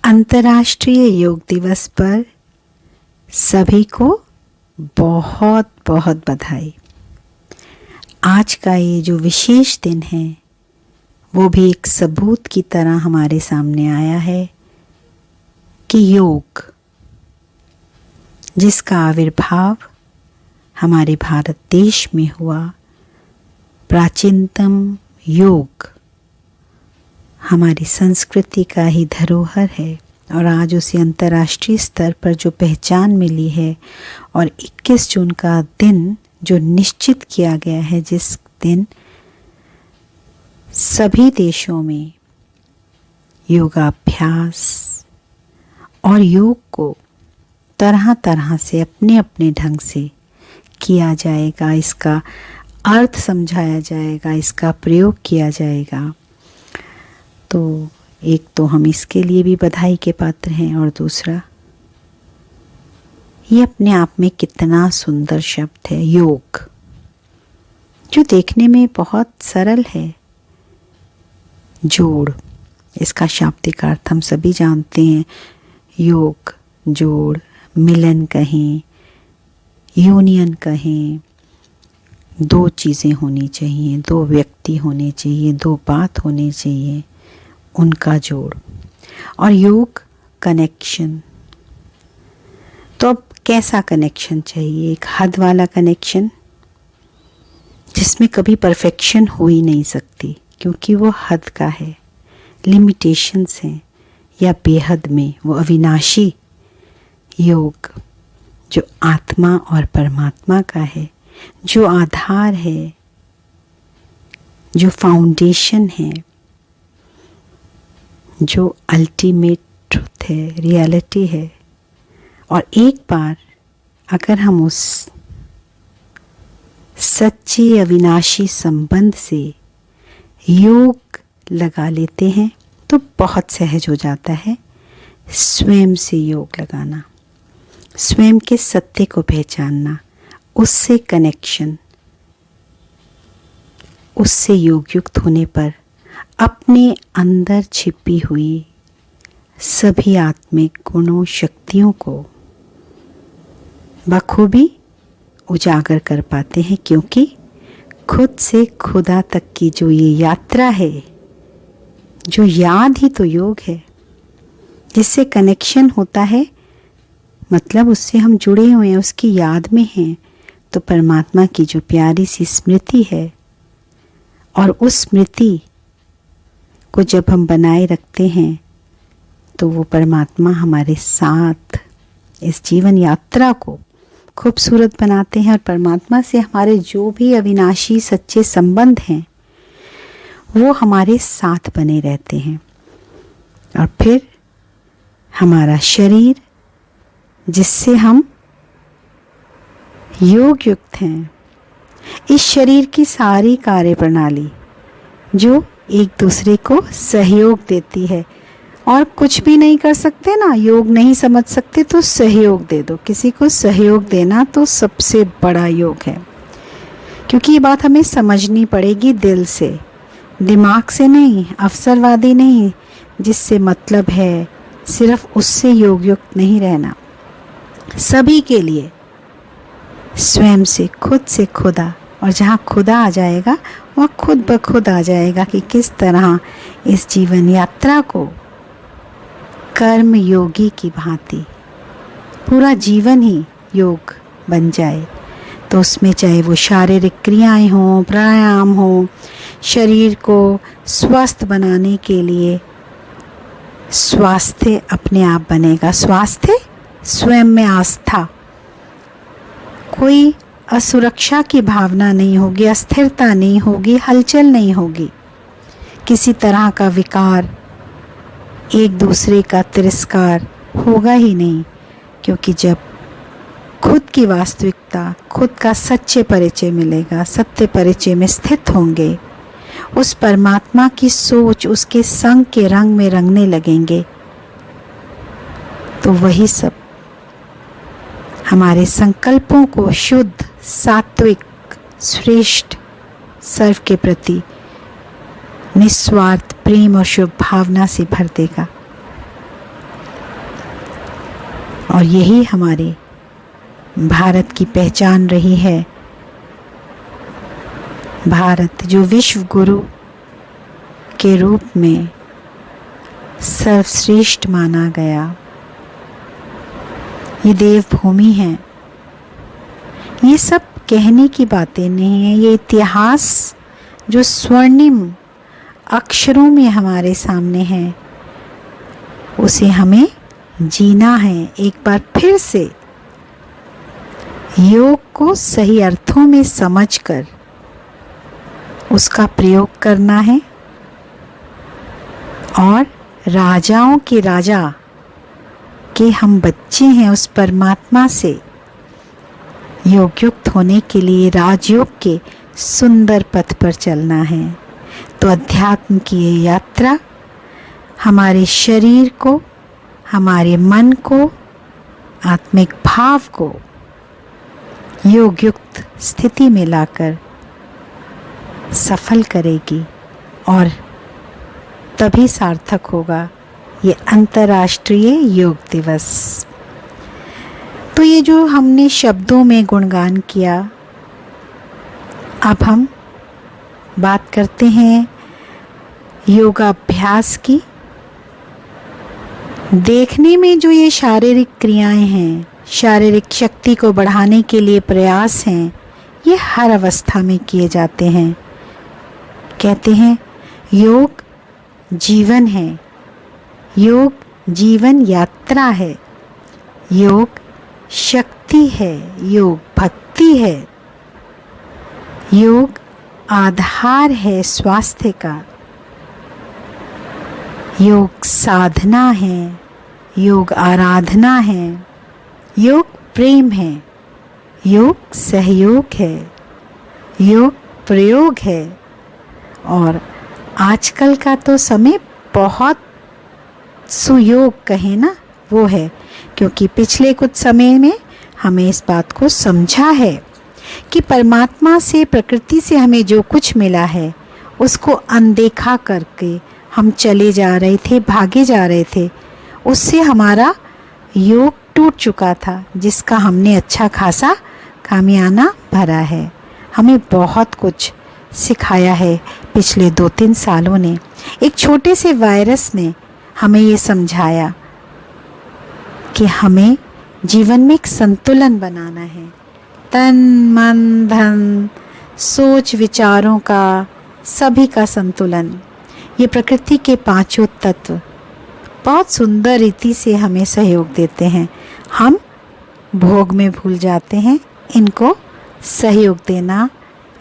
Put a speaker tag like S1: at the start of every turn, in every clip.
S1: अंतर्राष्ट्रीय योग दिवस पर सभी को बहुत बहुत बधाई। आज का ये जो विशेष दिन है वो भी एक सबूत की तरह हमारे सामने आया है कि योग, जिसका आविर्भाव हमारे भारत देश में हुआ, प्राचीनतम योग हमारी संस्कृति का ही धरोहर है और आज उसे अंतर्राष्ट्रीय स्तर पर जो पहचान मिली है और 21 जून का दिन जो निश्चित किया गया है, जिस दिन सभी देशों में योगाभ्यास और योग को तरह तरह से अपने अपने ढंग से किया जाएगा, इसका अर्थ समझाया जाएगा, इसका प्रयोग किया जाएगा। तो एक तो हम इसके लिए भी बधाई के पात्र हैं और दूसरा, ये अपने आप में कितना सुंदर शब्द है योग, जो देखने में बहुत सरल है। जोड़, इसका शाब्दिक अर्थ हम सभी जानते हैं। योग, जोड़, मिलन कहें, यूनियन कहें, दो चीज़ें होनी चाहिए, दो व्यक्ति होने चाहिए, दो बात होनी चाहिए, उनका जोड़। और योग कनेक्शन, तो अब कैसा कनेक्शन चाहिए? एक हद वाला कनेक्शन जिसमें कभी परफेक्शन हो ही नहीं सकती, क्योंकि वो हद का है, लिमिटेशंस हैं, या बेहद में वो अविनाशी योग जो आत्मा और परमात्मा का है, जो आधार है, जो फाउंडेशन है, जो अल्टीमेट ट्रुथ है, रियलिटी है। और एक बार अगर हम उस सच्चे अविनाशी संबंध से योग लगा लेते हैं तो बहुत सहज हो जाता है स्वयं से योग लगाना, स्वयं के सत्य को पहचानना, उससे कनेक्शन, उससे योग युक्त होने पर अपने अंदर छिपी हुई सभी आत्मिक गुणों, शक्तियों को बखूबी उजागर कर पाते हैं, क्योंकि खुद से खुदा तक की जो ये यात्रा है, जो याद ही तो योग है, जिससे कनेक्शन होता है, मतलब उससे हम जुड़े हुए हैं, उसकी याद में हैं। तो परमात्मा की जो प्यारी सी स्मृति है, और उस स्मृति को जब हम बनाए रखते हैं तो वो परमात्मा हमारे साथ इस जीवन यात्रा को खूबसूरत बनाते हैं। और परमात्मा से हमारे जो भी अविनाशी सच्चे संबंध हैं वो हमारे साथ बने रहते हैं। और फिर हमारा शरीर, जिससे हम योग युक्त हैं, इस शरीर की सारी कार्य प्रणाली जो एक दूसरे को सहयोग देती है, और कुछ भी नहीं कर सकते ना, योग नहीं समझ सकते तो सहयोग दे दो। किसी को सहयोग देना तो सबसे बड़ा योग है, क्योंकि ये बात हमें समझनी पड़ेगी दिल से, दिमाग से नहीं, अवसरवादी नहीं, जिससे मतलब है सिर्फ उससे योग युक्त नहीं रहना। सभी के लिए स्वयं से, खुद से खुदा, और जहाँ खुदा आ जाएगा वह खुद ब खुद आ जाएगा कि किस तरह इस जीवन यात्रा को कर्म योगी की भांति पूरा जीवन ही योग बन जाए। तो उसमें चाहे वो शारीरिक क्रियाएं हों, प्राणायाम हो, शरीर को स्वस्थ बनाने के लिए स्वास्थ्य अपने आप बनेगा। स्वास्थ्य, स्वयं में आस्था, कोई असुरक्षा की भावना नहीं होगी, अस्थिरता नहीं होगी, हलचल नहीं होगी, किसी तरह का विकार, एक दूसरे का तिरस्कार होगा ही नहीं। क्योंकि जब खुद की वास्तविकता, खुद का सच्चे परिचय मिलेगा, सत्य परिचय में स्थित होंगे, उस परमात्मा की सोच उसके संग के रंग में रंगने लगेंगे, तो वही सब हमारे संकल्पों को शुद्ध, सात्विक, श्रेष्ठ, सर्व के प्रति निस्वार्थ प्रेम और शुभ भावना से भर देगा। और यही हमारे भारत की पहचान रही है। भारत जो विश्व गुरु के रूप में सर्वश्रेष्ठ माना गया, ये देवभूमि है। ये सब कहने की बातें नहीं है, ये इतिहास जो स्वर्णिम अक्षरों में हमारे सामने है, उसे हमें जीना है। एक बार फिर से योग को सही अर्थों में समझकर उसका प्रयोग करना है और राजाओं के राजा के हम बच्चे हैं, उस परमात्मा से योगयुक्त होने के लिए राजयोग के सुंदर पथ पर चलना है। तो अध्यात्म की ये यात्रा हमारे शरीर को, हमारे मन को, आत्मिक भाव को योगयुक्त स्थिति में लाकर सफल करेगी और तभी सार्थक होगा ये अंतर्राष्ट्रीय योग दिवस। तो ये जो हमने शब्दों में गुणगान किया, अब हम बात करते हैं योगाभ्यास की। देखने में जो ये शारीरिक क्रियाएं हैं, शारीरिक शक्ति को बढ़ाने के लिए प्रयास हैं, ये हर अवस्था में किए जाते हैं। कहते हैं योग जीवन है, योग जीवन यात्रा है, योग शक्ति है, योग भक्ति है, योग आधार है स्वास्थ्य का, योग साधना है, योग आराधना है, योग प्रेम है, योग सहयोग है, योग प्रयोग है। और आजकल का तो समय बहुत सुयोग कहे ना, वो है, क्योंकि पिछले कुछ समय में हमें इस बात को समझा है कि परमात्मा से, प्रकृति से हमें जो कुछ मिला है उसको अनदेखा करके हम चले जा रहे थे, भागे जा रहे थे। उससे हमारा योग टूट चुका था, जिसका हमने अच्छा खासा खामियाना भरा है। हमें बहुत कुछ सिखाया है पिछले 2-3 सालों ने। एक छोटे से वायरस ने हमें ये समझाया कि हमें जीवन में एक संतुलन बनाना है। तन मन धन सोच विचारों का, सभी का संतुलन। ये प्रकृति के 5 तत्व बहुत सुंदर रीति से हमें सहयोग देते हैं। हम भोग में भूल जाते हैं इनको सहयोग देना,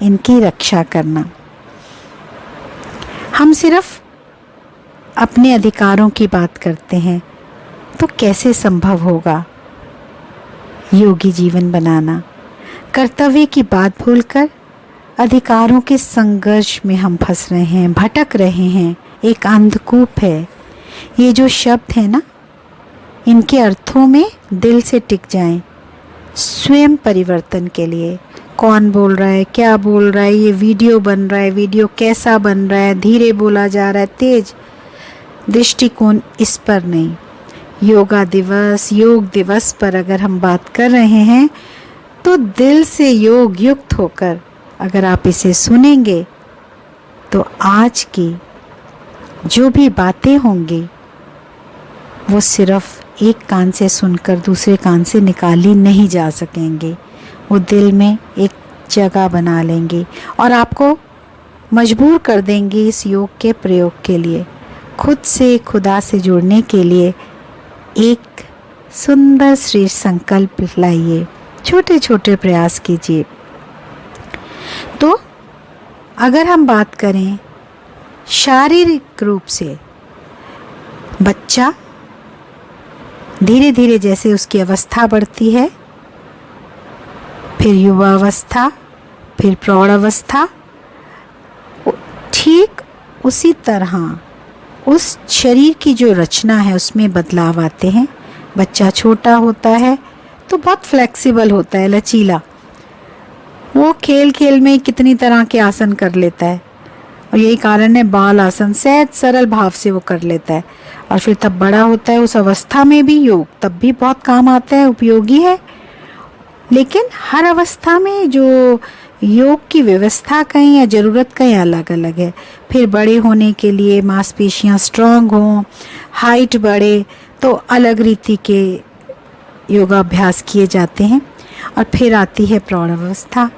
S1: इनकी रक्षा करना। हम सिर्फ अपने अधिकारों की बात करते हैं, तो कैसे संभव होगा योगी जीवन बनाना। कर्तव्य की बात भूलकर अधिकारों के संघर्ष में हम फंस रहे हैं, भटक रहे हैं। एक अंधकूप है। ये जो शब्द है ना, इनके अर्थों में दिल से टिक जाएं। स्वयं परिवर्तन के लिए कौन बोल रहा है, क्या बोल रहा है, ये वीडियो बन रहा है, वीडियो कैसा बन रहा है, धीरे बोला जा रहा है, तेज, दृष्टिकोण इस पर नहीं। योगा दिवस, योग दिवस पर अगर हम बात कर रहे हैं तो दिल से योग युक्त होकर अगर आप इसे सुनेंगे तो आज की जो भी बातें होंगी वो सिर्फ एक कान से सुनकर दूसरे कान से निकाली नहीं जा सकेंगे। वो दिल में एक जगह बना लेंगे और आपको मजबूर कर देंगे इस योग के प्रयोग के लिए। खुद से, खुदा से जुड़ने के लिए एक सुंदर श्रेष्ठ संकल्प लाइए, छोटे छोटे प्रयास कीजिए। तो अगर हम बात करें शारीरिक रूप से, बच्चा धीरे धीरे जैसे उसकी अवस्था बढ़ती है, फिर युवावस्था, फिर प्रौढ़ावस्था, ठीक उसी तरह उस शरीर की जो रचना है उसमें बदलाव आते हैं। बच्चा छोटा होता है तो बहुत फ्लेक्सिबल होता है, लचीला। वो खेल खेल में कितनी तरह के आसन कर लेता है। और यही कारण है बाल आसन सहज सरल भाव से वो कर लेता है। और फिर तब बड़ा होता है, उस अवस्था में भी योग तब भी बहुत काम आता है, उपयोगी है। लेकिन हर अवस्था में जो योग की व्यवस्था कहीं या ज़रूरत कहीं अलग अलग है। फिर बड़े होने के लिए मांसपेशियाँ स्ट्रांग हों, हाइट बढ़े, तो अलग रीति के योगाभ्यास किए जाते हैं। और फिर आती है प्रौढ़ अवस्था।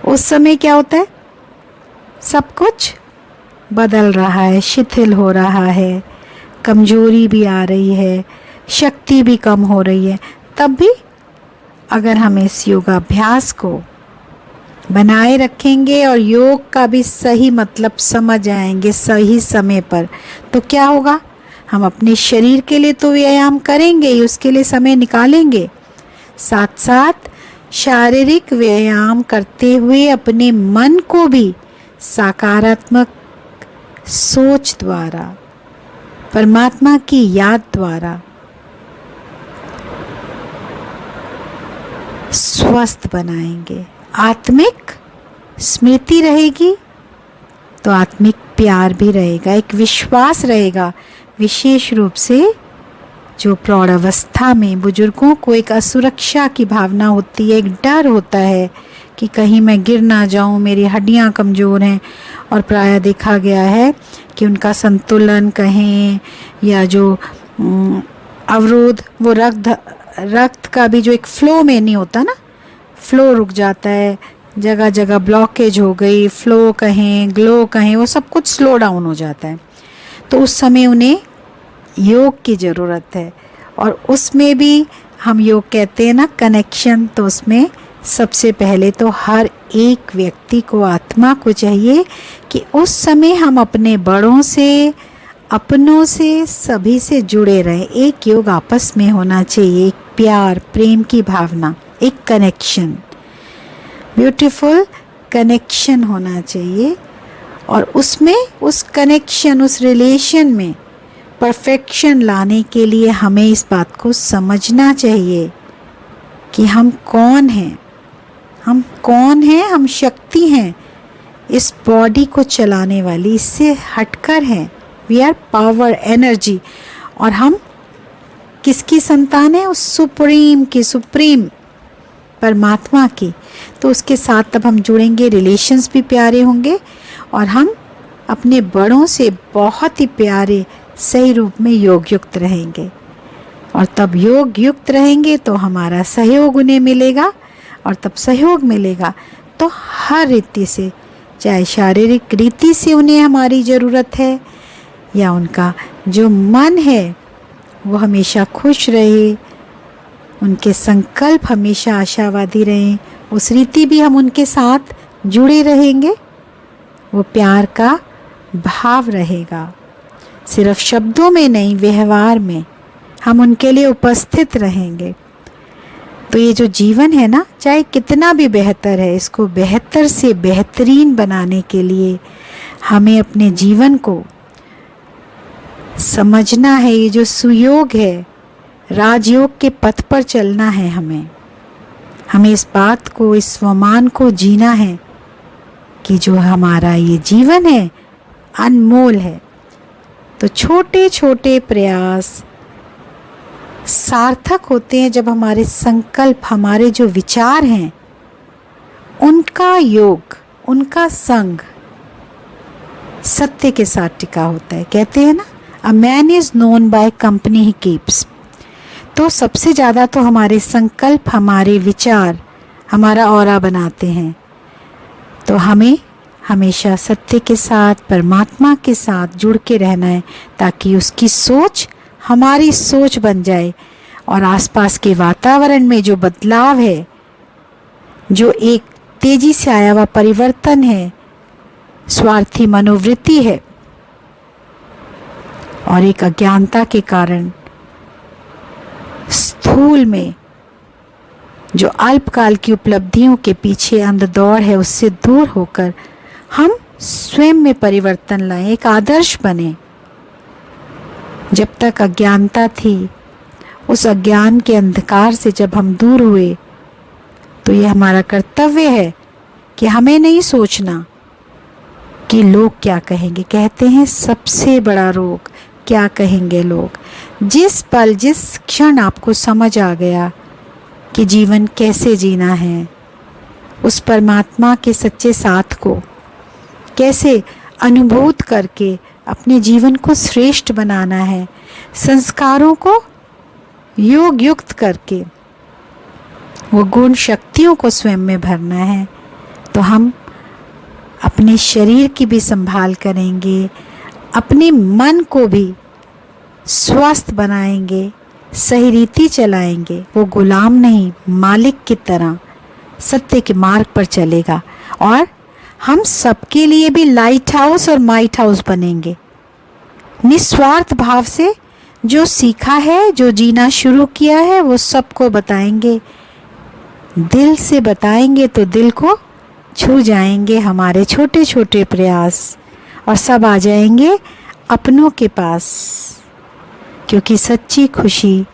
S1: उस समय क्या होता है, सब कुछ बदल रहा है, शिथिल हो रहा है, कमजोरी भी आ रही है, शक्ति भी कम हो रही है। तब भी अगर हम इस योगाभ्यास को बनाए रखेंगे और योग का भी सही मतलब समझ आएंगे सही समय पर, तो क्या होगा, हम अपने शरीर के लिए तो व्यायाम करेंगे ही, उसके लिए समय निकालेंगे, साथ साथ शारीरिक व्यायाम करते हुए अपने मन को भी सकारात्मक सोच द्वारा, परमात्मा की याद द्वारा स्वस्थ बनाएंगे। आत्मिक स्मृति रहेगी तो आत्मिक प्यार भी रहेगा, एक विश्वास रहेगा। विशेष रूप से जो प्रौढ़ अवस्था में बुजुर्गों को एक असुरक्षा की भावना होती है, एक डर होता है कि कहीं मैं गिर ना जाऊं, मेरी हड्डियां कमज़ोर हैं। और प्रायः देखा गया है कि उनका संतुलन कहें या जो अवरोध, वो रक्त का भी जो एक फ्लो में नहीं होता ना, फ्लो रुक जाता है, जगह जगह ब्लॉकेज हो गई, फ्लो कहें ग्लो कहें, वो सब कुछ स्लो डाउन हो जाता है। तो उस समय उन्हें योग की ज़रूरत है। और उसमें भी हम योग कहते हैं ना कनेक्शन, तो उसमें सबसे पहले तो हर एक व्यक्ति को, आत्मा को चाहिए कि उस समय हम अपने बड़ों से, अपनों से, सभी से जुड़े रहें। एक योग आपस में होना चाहिए, एक प्यार प्रेम की भावना, एक कनेक्शन, ब्यूटीफुल कनेक्शन होना चाहिए। और उसमें उस कनेक्शन, उस रिलेशन में परफेक्शन लाने के लिए हमें इस बात को समझना चाहिए कि हम कौन हैं, हम कौन हैं, हम शक्ति हैं इस बॉडी को चलाने वाली, इससे हटकर हैं। We are power, energy. और हम किसकी संतान है, उस सुप्रीम की, सुप्रीम परमात्मा की। तो उसके साथ तब हम जुड़ेंगे, रिलेशंस भी प्यारे होंगे और हम अपने बड़ों से बहुत ही प्यारे सही रूप में योग युक्त रहेंगे। और तब योग युक्त रहेंगे तो हमारा सहयोग उन्हें मिलेगा, और तब सहयोग मिलेगा तो हर रीति से, चाहे शारीरिक रीति से उन्हें हमारी ज़रूरत है या उनका जो मन है वो हमेशा खुश रहे, उनके संकल्प हमेशा आशावादी रहें, उस रीति भी हम उनके साथ जुड़े रहेंगे। वो प्यार का भाव रहेगा, सिर्फ शब्दों में नहीं, व्यवहार में हम उनके लिए उपस्थित रहेंगे। तो ये जो जीवन है ना, चाहे कितना भी बेहतर है, इसको बेहतर से बेहतरीन बनाने के लिए हमें अपने जीवन को समझना है। ये जो सुयोग है, राजयोग के पथ पर चलना है हमें इस बात को, इस स्वमान को जीना है कि जो हमारा ये जीवन है अनमोल है। तो छोटे छोटे प्रयास सार्थक होते हैं जब हमारे संकल्प, हमारे जो विचार हैं, उनका योग, उनका संग सत्य के साथ टिका होता है। कहते हैं ना, a man is known by company he keeps. तो सबसे ज़्यादा तो हमारे संकल्प, हमारे विचार हमारा ऑरा बनाते हैं। तो हमें हमेशा सत्य के साथ, परमात्मा के साथ जुड़ के रहना है, ताकि उसकी सोच हमारी सोच बन जाए और आसपास के वातावरण में जो बदलाव है, जो एक तेजी से आया हुआ परिवर्तन है, स्वार्थी मनोवृत्ति है और एक अज्ञानता के कारण स्थूल में जो अल्पकाल की उपलब्धियों के पीछे अंधदौड़ है, उससे दूर होकर हम स्वयं में परिवर्तन लाएं, एक आदर्श बने। जब तक अज्ञानता थी, उस अज्ञान के अंधकार से जब हम दूर हुए, तो ये हमारा कर्तव्य है कि हमें नहीं सोचना कि लोग क्या कहेंगे। कहते हैं सबसे बड़ा रोग क्या कहेंगे लोग। जिस पल जिस क्षण आपको समझ आ गया कि जीवन कैसे जीना है, उस परमात्मा के सच्चे साथ को कैसे अनुभूत करके अपने जीवन को श्रेष्ठ बनाना है, संस्कारों को योग युक्त करके वो गुण शक्तियों को स्वयं में भरना है, तो हम अपने शरीर की भी संभाल करेंगे, अपने मन को भी स्वस्थ बनाएंगे, सही रीति चलाएंगे। वो गुलाम नहीं, मालिक की तरह सत्य के मार्ग पर चलेगा। और हम सबके लिए भी लाइट हाउस और माइट हाउस बनेंगे। निस्वार्थ भाव से जो सीखा है, जो जीना शुरू किया है, वो सबको बताएंगे। दिल से बताएंगे तो दिल को छू जाएंगे हमारे छोटे छोटे प्रयास, और सब आ जाएंगे अपनों के पास। क्योंकि सच्ची खुशी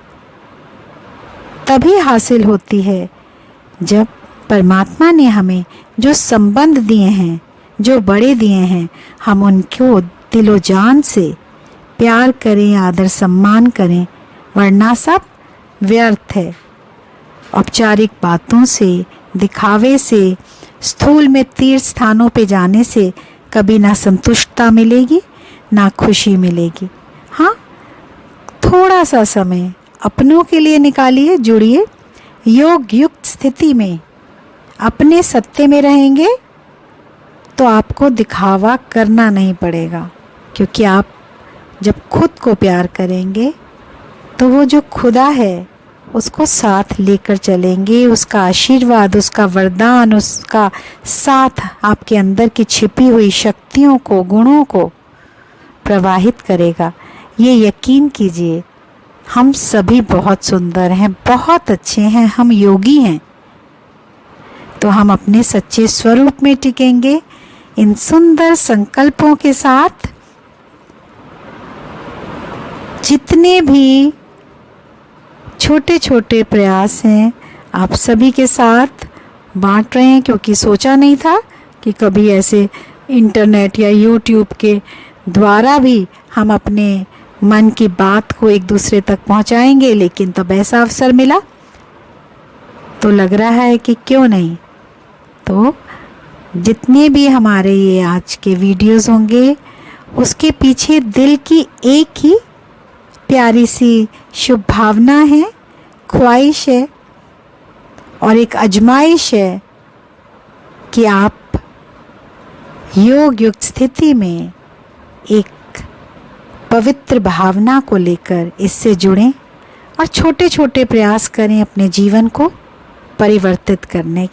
S1: तभी हासिल होती है जब परमात्मा ने हमें जो संबंध दिए हैं, जो बड़े दिए हैं, हम उनको दिलो जान से प्यार करें, आदर सम्मान करें, वरना सब व्यर्थ है। औपचारिक बातों से, दिखावे से, स्थूल में तीर्थ स्थानों पे जाने से कभी ना संतुष्टता मिलेगी, ना खुशी मिलेगी। हाँ, थोड़ा सा समय अपनों के लिए निकालिए, जुड़िए योग युक्त स्थिति में, अपने सत्य में रहेंगे तो आपको दिखावा करना नहीं पड़ेगा। क्योंकि आप जब खुद को प्यार करेंगे तो वो जो खुदा है उसको साथ लेकर चलेंगे। उसका आशीर्वाद, उसका वरदान, उसका साथ आपके अंदर की छिपी हुई शक्तियों को, गुणों को प्रवाहित करेगा। ये यकीन कीजिए, हम सभी बहुत सुंदर हैं, बहुत अच्छे हैं, हम योगी हैं। तो हम अपने सच्चे स्वरूप में टिकेंगे। इन सुंदर संकल्पों के साथ जितने भी छोटे छोटे प्रयास हैं आप सभी के साथ बांट रहे हैं, क्योंकि सोचा नहीं था कि कभी ऐसे इंटरनेट या यूट्यूब के द्वारा भी हम अपने मन की बात को एक दूसरे तक पहुंचाएंगे। लेकिन तब ऐसा अवसर मिला तो लग रहा है कि क्यों नहीं। तो जितने भी हमारे ये आज के वीडियोस होंगे, उसके पीछे दिल की एक ही प्यारी सी शुभ भावना है, ख्वाहिश है और एक अजमाइश है कि आप योग युक्त स्थिति में एक पवित्र भावना को लेकर इससे जुड़ें और छोटे छोटे प्रयास करें अपने जीवन को परिवर्तित करने के।